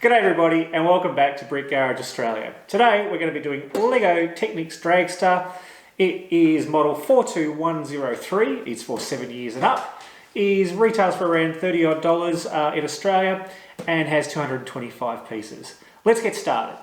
G'day everybody and welcome back to Brick Garage Australia. Today we're going to be doing Lego Technic's Dragster. It is model 42103, it's for 7 years and up. It retails for around $30 odd in Australia and has 225 pieces. Let's get started.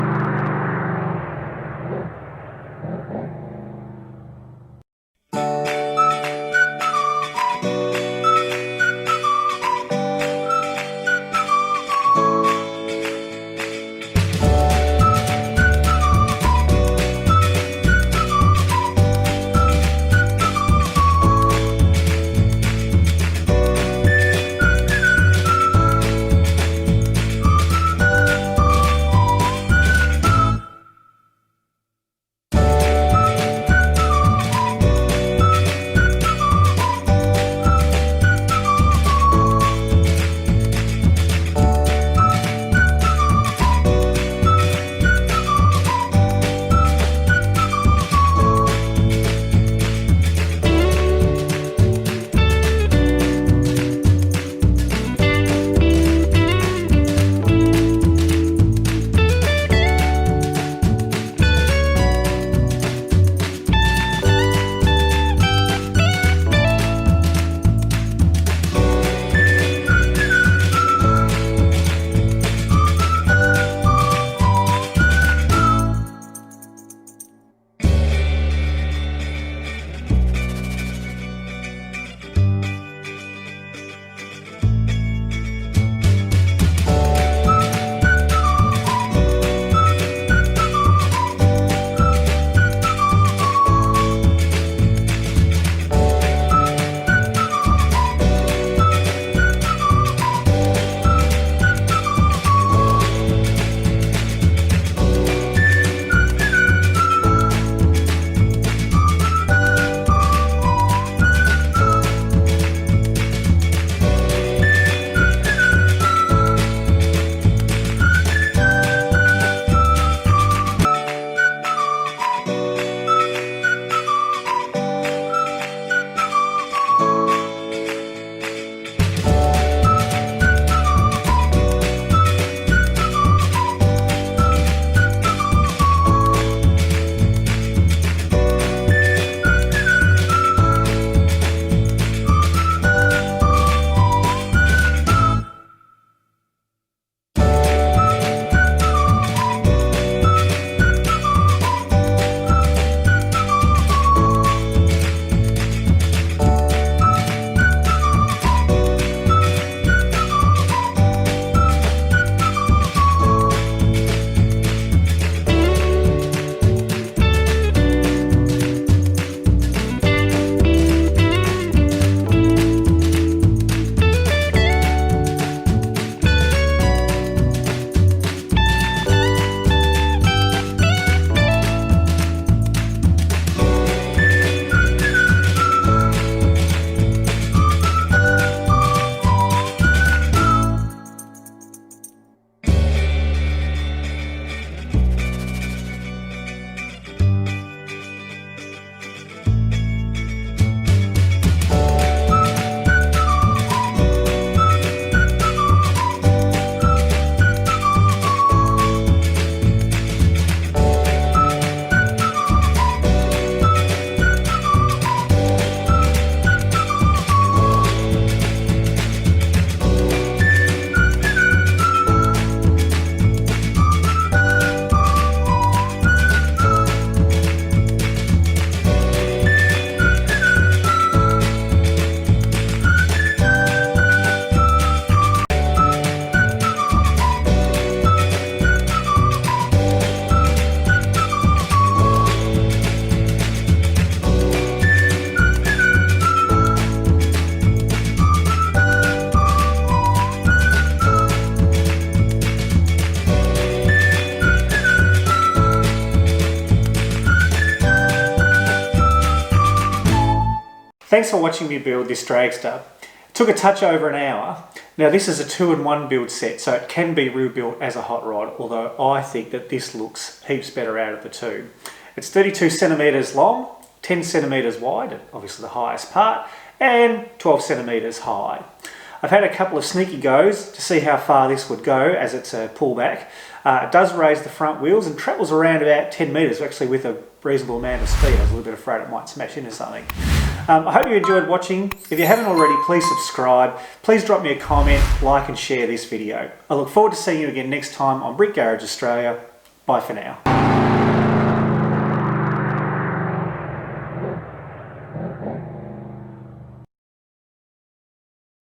Thanks for watching me build this Dragster. It took a touch over an hour. Now this is a 2-in-1 build set, so it can be rebuilt as a hot rod, although I think that this looks heaps better out of the two. It's 32 centimetres long, 10 centimetres wide, obviously the highest part, and 12 centimetres high. I've had a couple of sneaky goes to see how far this would go as it's a pullback. It does raise the front wheels and travels around about 10 metres, actually with a reasonable amount of speed. I was a little bit afraid it might smash into something. I hope you enjoyed watching. If you haven't already, please subscribe. Please drop me a comment, like and share this video. I look forward to seeing you again next time on Brick Garage Australia. Bye for now.